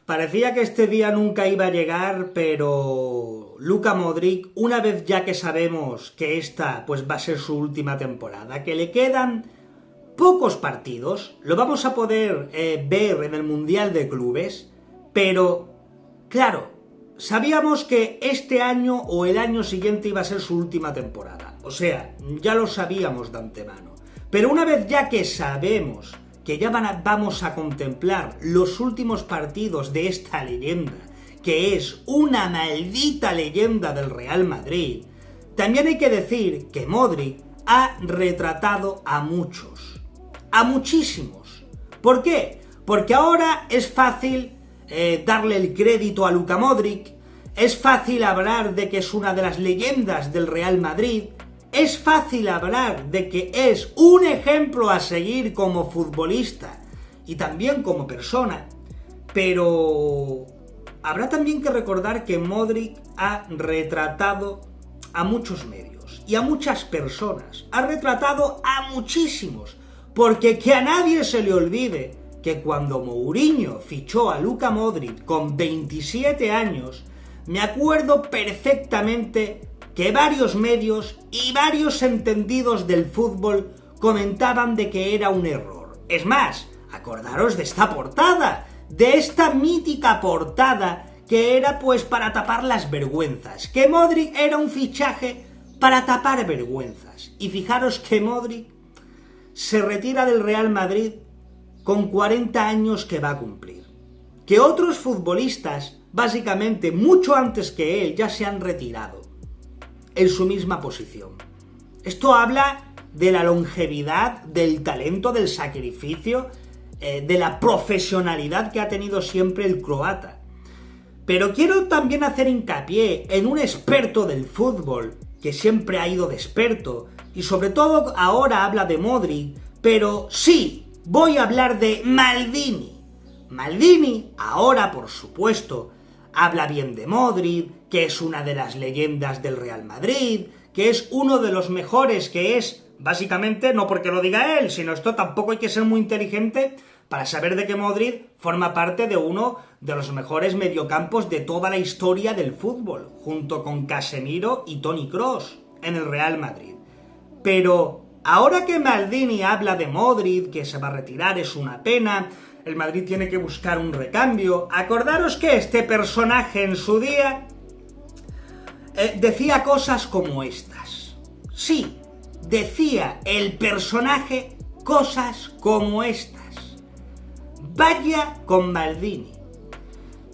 Parecía que este día nunca iba a llegar, pero Luka Modric, una vez ya que sabemos que esta pues va a ser su última temporada, que le quedan pocos partidos, lo vamos a poder ver en el Mundial de Clubes, pero claro, sabíamos que este año o el año siguiente iba a ser su última temporada, o sea, ya lo sabíamos de antemano, pero una vez ya que sabemos que ya vamos a contemplar los últimos partidos de esta leyenda, que es una maldita leyenda del Real Madrid, también hay que decir que Modric ha retratado a muchos, a muchísimos. ¿Por qué? Porque ahora es fácil darle el crédito a Luka Modric, es fácil hablar de que es una de las leyendas del Real Madrid, es fácil hablar de que es un ejemplo a seguir como futbolista y también como persona, pero habrá también que recordar que Modric ha retratado a muchos medios y a muchas personas, ha retratado a muchísimos, porque que a nadie se le olvide que cuando Mourinho fichó a Luka Modric con 27 años, me acuerdo perfectamente que varios medios y varios entendidos del fútbol comentaban de que era un error. Es más, acordaros de esta portada, de esta mítica portada que era pues para tapar las vergüenzas, que Modric era un fichaje para tapar vergüenzas. Y fijaros que Modric se retira del Real Madrid con 40 años que va a cumplir. Que otros futbolistas, básicamente mucho antes que él, ya se han retirado en su misma posición. Esto habla de la longevidad, del talento, del sacrificio, de la profesionalidad que ha tenido siempre el croata. Pero quiero también hacer hincapié en un experto del fútbol, que siempre ha ido de experto, y sobre todo ahora habla de Modric, pero sí, voy a hablar de Maldini. Maldini, ahora por supuesto, habla bien de Modric, que es una de las leyendas del Real Madrid, que es uno de los mejores, que es, básicamente, no porque lo diga él, sino esto tampoco hay que ser muy inteligente para saber de que Modric forma parte de uno de los mejores mediocampos de toda la historia del fútbol, junto con Casemiro y Toni Kroos en el Real Madrid. Pero ahora que Maldini habla de Modric, que se va a retirar, es una pena, el Madrid tiene que buscar un recambio, acordaros que este personaje en su día decía cosas como estas. Sí, decía el personaje cosas como estas. Vaya con Maldini,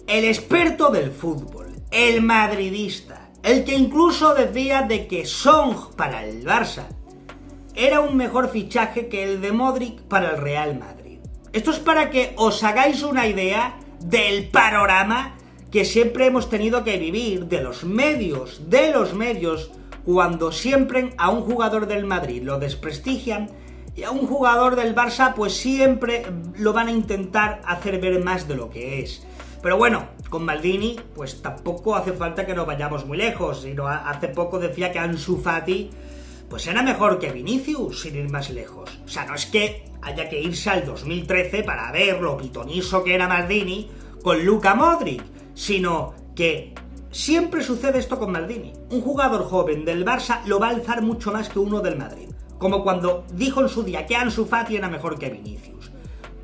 el experto del fútbol, el madridista, el que incluso decía de que Song para el Barça era un mejor fichaje que el de Modric para el Real Madrid. Esto es para que os hagáis una idea del panorama que siempre hemos tenido que vivir, de los medios, cuando siempre a un jugador del Madrid lo desprestigian y a un jugador del Barça pues siempre lo van a intentar hacer ver más de lo que es. Pero bueno, con Maldini pues tampoco hace falta que nos vayamos muy lejos, sino hace poco decía que Ansu Fati pues era mejor que Vinicius, sin ir más lejos. O sea, no es que haya que irse al 2013 para ver lo pitoniso que era Maldini con Luka Modric, sino que siempre sucede esto con Maldini. Un jugador joven del Barça lo va a alzar mucho más que uno del Madrid, como cuando dijo en su día que Ansu Fati era mejor que Vinicius.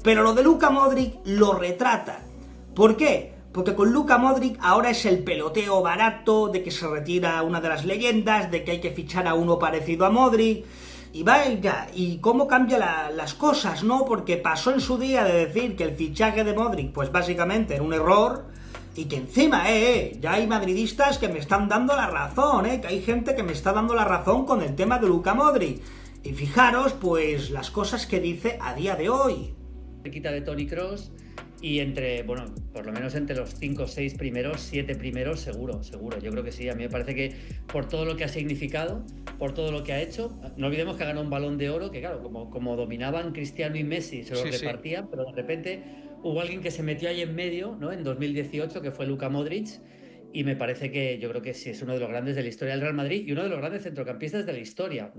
Pero lo de Luka Modric lo retrata. ¿Por qué? Porque con Luka Modric ahora es el peloteo barato, de que se retira una de las leyendas, de que hay que fichar a uno parecido a Modric, y vaya, y cómo cambia las cosas, ¿no? Porque pasó en su día de decir que el fichaje de Modric, pues básicamente era un error, y que encima, ya hay madridistas que me están dando la razón, que hay gente que me está dando la razón con el tema de Luka Modric. Y fijaros, pues, las cosas que dice a día de hoy. Cerquita de Toni Kroos. Y entre, bueno, por lo menos entre los 5 o 6 primeros, 7 primeros, seguro. Yo creo que sí. A mí me parece que por todo lo que ha significado, por todo lo que ha hecho, no olvidemos que ha ganado un Balón de Oro, que claro, como dominaban Cristiano y Messi, se lo repartían, pero de repente hubo alguien que se metió ahí en medio, ¿no? En 2018, que fue Luka Modric, y me parece que yo creo que sí es uno de los grandes de la historia del Real Madrid y uno de los grandes centrocampistas de la historia.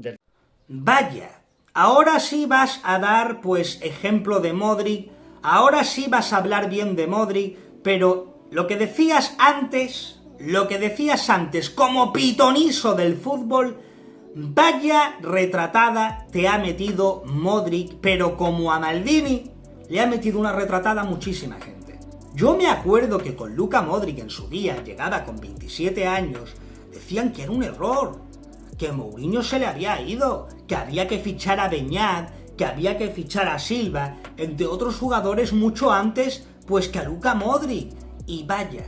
Vaya, ahora sí vas a dar, pues, ejemplo de Modric. Ahora sí vas a hablar bien de Modric, Pero lo que decías antes como pitoniso del fútbol, vaya retratada te ha metido Modric, pero como a Maldini le ha metido una retratada a muchísima gente. Yo me acuerdo que con Luka Modric en su día, llegada con 27 años, decían que era un error, que Mourinho se le había ido, que había que fichar a Beñat, que había que fichar a Silva, entre otros jugadores mucho antes, pues que a Luka Modric. Y vaya,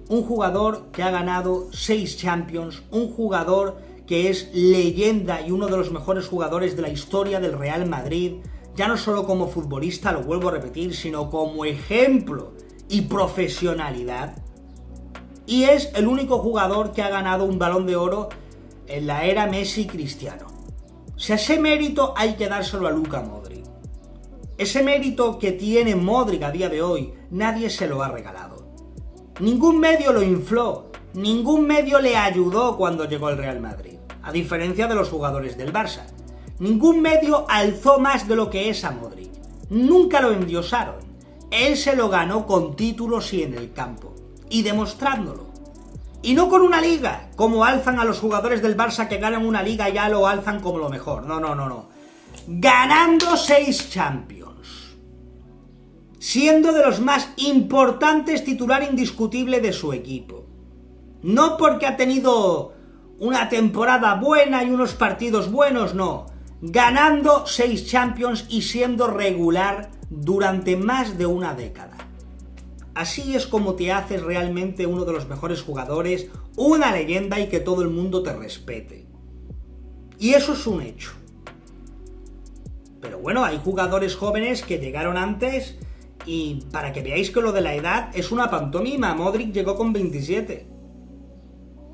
un jugador que ha ganado 6 Champions, un jugador que es leyenda y uno de los mejores jugadores de la historia del Real Madrid, ya no solo como futbolista, lo vuelvo a repetir, sino como ejemplo y profesionalidad. Y es el único jugador que ha ganado un Balón de Oro en la era Messi-Cristiano. O sea, ese mérito hay que dárselo a Luka Modric. Ese mérito que tiene Modric a día de hoy, nadie se lo ha regalado. Ningún medio lo infló, ningún medio le ayudó cuando llegó al Real Madrid, a diferencia de los jugadores del Barça. Ningún medio alzó más de lo que es a Modric. Nunca lo endiosaron. Él se lo ganó con títulos y en el campo, y demostrándolo. Y no con una liga, como alzan a los jugadores del Barça que ganan una liga y ya lo alzan como lo mejor. No. Ganando 6 Champions. Siendo de los más importantes, titular indiscutible de su equipo. No porque ha tenido una temporada buena y unos partidos buenos, no. Ganando 6 Champions y siendo regular durante más de una década. Así es como te haces realmente uno de los mejores jugadores, una leyenda y que todo el mundo te respete. Y eso es un hecho. Pero bueno, hay jugadores jóvenes que llegaron antes y para que veáis que lo de la edad es una pantomima. Modric llegó con 27.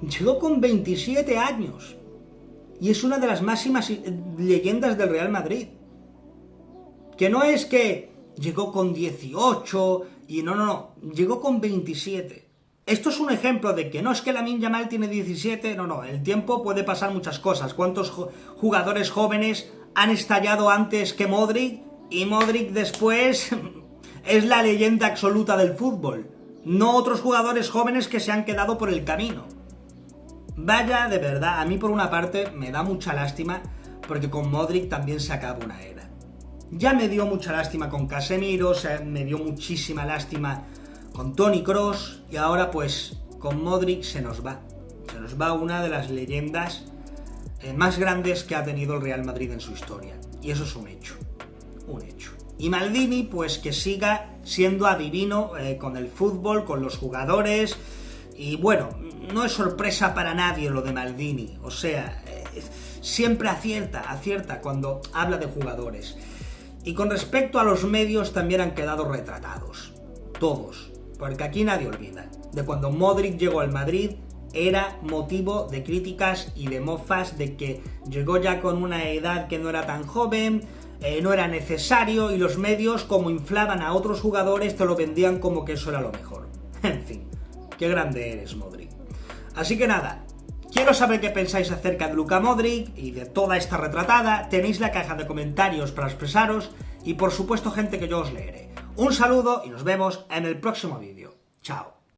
Llegó con 27 años. Y es una de las máximas leyendas del Real Madrid. Que no es que llegó con 18 y no. Llegó con 27. Esto es un ejemplo de que no es que Lamine Yamal tiene 17, no. El tiempo puede pasar muchas cosas. ¿Cuántos jugadores jóvenes han estallado antes que Modric? Y Modric después es la leyenda absoluta del fútbol. No otros jugadores jóvenes que se han quedado por el camino. Vaya, de verdad, a mí por una parte me da mucha lástima porque con Modric también se acaba una era. Ya me dio mucha lástima con Casemiro, me dio muchísima lástima con Toni Kroos y ahora pues con Modric se nos va. Se nos va una de las leyendas más grandes que ha tenido el Real Madrid en su historia. Y eso es un hecho. Un hecho. Y Maldini pues que siga siendo adivino con el fútbol, con los jugadores. Y bueno, no es sorpresa para nadie lo de Maldini. O sea, siempre acierta cuando habla de jugadores. Y con respecto a los medios también han quedado retratados. Todos. Porque aquí nadie olvida de cuando Modric llegó al Madrid, era motivo de críticas y de mofas de que llegó ya con una edad que no era tan joven, no era necesario, y los medios, como inflaban a otros jugadores, te lo vendían como que eso era lo mejor. En fin, qué grande eres, Modric. Así que nada, quiero saber qué pensáis acerca de Luka Modric y de toda esta retratada. Tenéis la caja de comentarios para expresaros y por supuesto gente que yo os leeré. Un saludo y nos vemos en el próximo vídeo. Chao.